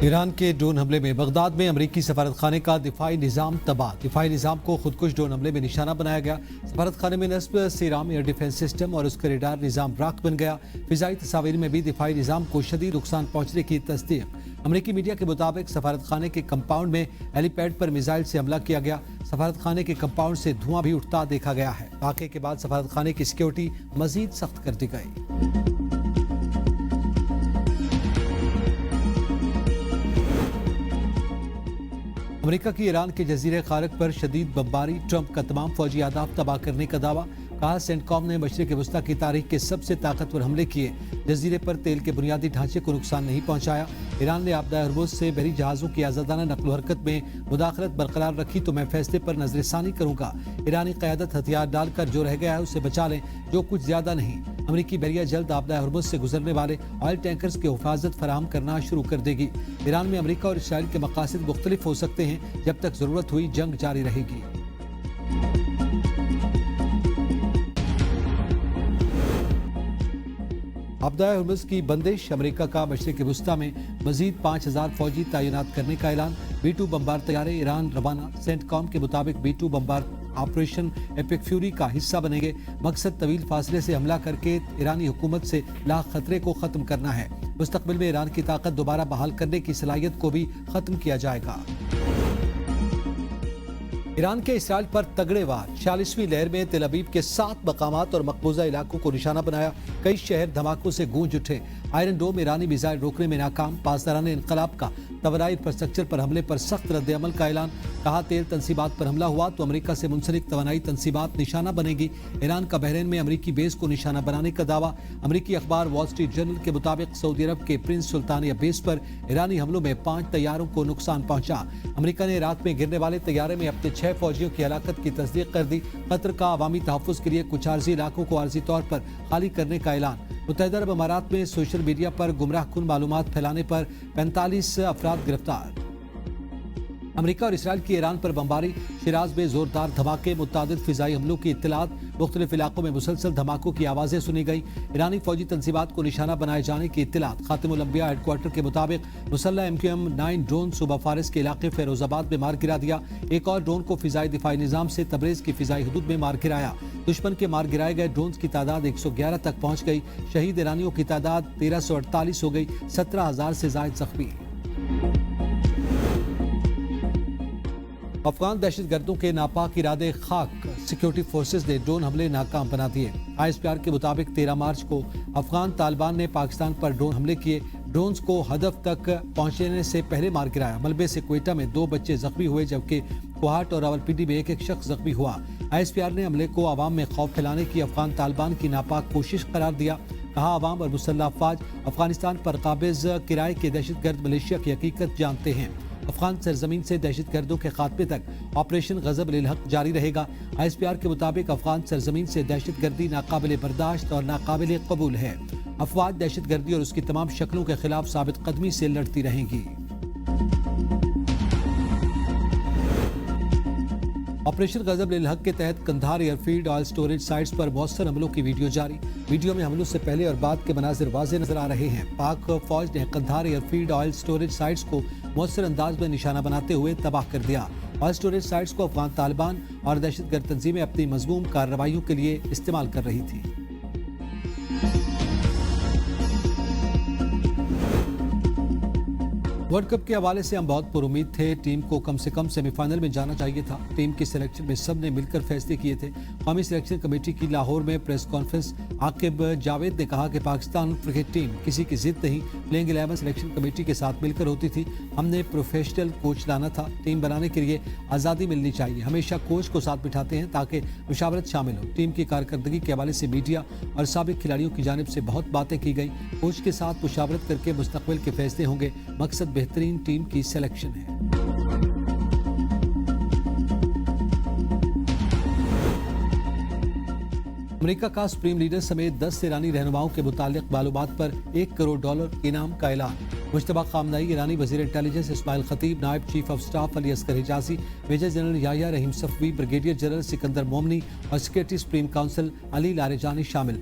ایران کے ڈرون حملے میں بغداد میں امریکی سفارت خانے کا دفاعی نظام تباہ۔ دفاعی نظام کو خودکش ڈرون حملے میں نشانہ بنایا گیا۔ سفارت خانے میں نصب سیرام ایئر ڈیفنس سسٹم اور اس کا ریڈار نظام راکھ بن گیا۔ فضائی تصاویر میں بھی دفاعی نظام کو شدید نقصان پہنچنے کی تصدیق۔ امریکی میڈیا کے مطابق سفارت خانے کے کمپاؤنڈ میں ہیلی پیڈ پر میزائل سے حملہ کیا گیا۔ سفارت خانے کے کمپاؤنڈ سے دھواں بھی اٹھتا دیکھا گیا ہے۔ واقعے کے بعد سفارت خانے کی سیکیورٹی مزید سخت کر دی گئی۔ امریکہ کی ایران کے جزیرہ خارق پر شدید بمباری، ٹرمپ کا تمام فوجی اہداف تباہ کرنے کا دعویٰ۔ کہا سینٹ کام نے مشرق وسطی کی تاریخ کے سب سے طاقتور حملے کیے، جزیرے پر تیل کے بنیادی ڈھانچے کو نقصان نہیں پہنچایا۔ ایران نے آبدہ ہرمز سے بحری جہازوں کی آزادانہ نقل و حرکت میں مداخلت برقرار رکھی تو میں فیصلے پر نظر ثانی کروں گا۔ ایرانی قیادت ہتھیار ڈال کر جو رہ گیا ہے اسے بچا لیں، جو کچھ زیادہ نہیں۔ امریکی بحریہ جلد آبدہ ہرمز سے گزرنے والے آئل ٹینکرز کی حفاظت فراہم کرنا شروع کر دے گی۔ ایران میں امریکہ اور اسرائیل کے مقاصد مختلف ہو سکتے ہیں، جب تک ضرورت ہوئی جنگ جاری رہے گی۔ آبدہ ہرمز کی بندش، امریکہ کا مشرق وسطی میں مزید 5000 فوجی تعینات کرنے کا اعلان۔ B-2 بمبار طیارے ایران روانہ۔ سینٹ کام کے مطابق B-2 بمبار آپریشن ایپک فیوری کا حصہ بنیں گے۔ مقصد طویل فاصلے سے حملہ کر کے ایرانی حکومت سے لاحق خطرے کو ختم کرنا ہے۔ مستقبل میں ایران کی طاقت دوبارہ بحال کرنے کی صلاحیت کو بھی ختم کیا جائے گا۔ ایران کے اسرائیل پر تگڑے وار، 46ویں لہر میں تل ابیب کے 7 مقامات اور مقبوضہ علاقوں کو نشانہ بنایا۔ کئی شہر دھماکوں سے گونج اٹھے۔ آئرن ڈوم ایرانی میزائل روکنے میں ناکام۔ پاسداران انقلاب کا توانائی انفراسٹرکچر پر حملے پر سخت رد عمل کا اعلان۔ کہا تیل تنصیبات پر حملہ ہوا تو امریکہ سے منسلک توانائی تنصیبات نشانہ بنے گی۔ ایران کا بحرین میں امریکی بیس کو نشانہ بنانے کا دعویٰ۔ امریکی اخبار وال اسٹریٹ جرنل کے مطابق سعودی عرب کے پرنس سلطانیہ بیس پر ایرانی حملوں میں 5 طیاروں کو نقصان پہنچا۔ امریکہ نے عراق میں گرنے والے طیارے میں اپنے 6 فوجیوں کی ہلاکت کی تصدیق کر دی۔ قطر کا عوامی تحفظ کے لیے کچھ عارضی علاقوں کو عارضی طور پر خالی کرنے کا اعلان۔ متحدہ عرب امارات میں سوشل میڈیا پر گمراہ کن معلومات پھیلانے پر 45 افراد گرفتار۔ امریکہ اور اسرائیل کی ایران پر بمباری، شیراز میں زوردار دھماکے، متعدد فضائی حملوں کی اطلاعات، مختلف علاقوں میں مسلسل دھماکوں کی آوازیں سنی گئی۔ ایرانی فوجی تنصیبات کو نشانہ بنائے جانے کی اطلاعات۔ خاتم الانبیاء ہیڈ کوارٹر کے مطابق مسلح MQM-9 ڈرون صوبہ فارس کے علاقے فیروز آباد میں مار گرا دیا۔ ایک اور ڈرون کو فضائی دفاعی نظام سے تبریز کی فضائی حدود میں مار گرایا۔ دشمن کے مار گرائے گئے ڈرونز کی تعداد 111 تک پہنچ گئی۔ شہید ایرانیوں کی تعداد 1348 ہو گئی، 17,000 سے زائد زخمی۔ افغان دہشت گردوں کے ناپاک ارادے خاک، سیکیورٹی فورسز نے ڈرون حملے ناکام بنا دیے۔ ISPR کے مطابق 13 مارچ کو افغان طالبان نے پاکستان پر ڈرون حملے کیے، ڈرونز کو ہدف تک پہنچنے سے پہلے مار گرایا۔ ملبے سے کوئٹہ میں 2 بچے زخمی ہوئے، جبکہ کوہاٹ اور راولپنڈی میں ایک شخص زخمی ہوا۔ ISPR نے حملے کو عوام میں خوف پھیلانے کی افغان طالبان کی ناپاک کوشش قرار دیا۔ کہا عوام اور مسلح افواج افغانستان پر قابض کرائے کے دہشت گرد ملیشیا کی حقیقت جانتے ہیں۔ افغان سرزمین سے دہشت گردوں کے خاتمے تک آپریشن غضب للحق جاری رہے گا۔ ISPR کے مطابق افغان سرزمین سے دہشت گردی ناقابل برداشت اور ناقابل قبول ہے۔ افواج دہشت گردی اور اس کی تمام شکلوں کے خلاف ثابت قدمی سے لڑتی رہیں گی۔ آپریشن غضب للحق کے تحت Kandahar airfield oil storage sites پر مؤثر حملوں کی ویڈیو جاری۔ ویڈیو میں حملوں سے پہلے اور بعد کے مناظر واضح نظر آ رہے ہیں۔ پاک فوج نے Kandahar airfield oil storage sites کو مؤثر انداز میں نشانہ بناتے ہوئے تباہ کر دیا۔ آئل سٹوریج سائٹس کو افغان طالبان اور دہشت گرد تنظیمیں اپنی مذموم کارروائیوں کے لیے استعمال کر رہی تھیں۔ ورلڈ کپ کے حوالے سے ہم بہت پر امید تھے۔ ٹیم کو کم سے کم سیمی فائنل میں جانا چاہیے تھا۔ ٹیم کی سلیکشن میں سب نے مل کر فیصلے کیے تھے۔ قومی سلیکشن کمیٹی کی لاہور میں پریس کانفرنس۔ عاقب جاوید نے کہا کہ پاکستان کرکٹ ٹیم کسی کی ضد نہیں، پلینگ 11 سلیکشن کمیٹی کے ساتھ مل کر ہوتی تھی۔ ہم نے پروفیشنل کوچ لانا تھا۔ ٹیم بنانے کے لیے آزادی ملنی چاہیے۔ ہمیشہ کوچ کو ساتھ بٹھاتے ہیں تاکہ مشاورت شامل ہو۔ ٹیم کی کارکردگی کے حوالے سے میڈیا اور سابق کھلاڑیوں کی جانب سے بہت باتیں کی گئیں۔ کوچ کے ساتھ مشاورت کر کے مستقبل کے فیصلے ہوں گے۔ مقصد بہترین ٹیم کی سلیکشن ہے۔ امریکہ کا سپریم لیڈر سمیت 10 ایرانی رہنماؤں کے متعلق معلومات پر $1 کروڑ انعام کا اعلان۔ مشتبہ خامنہئی، ایرانی وزیر انٹیلیجنس اسماعیل خطیب، نائب chief of staff Ali Asghar Hejazi, major general Yahya Rahim Safavi, brigadier general Sikandar Momeni اور secretary supreme council Ali Larijani شامل۔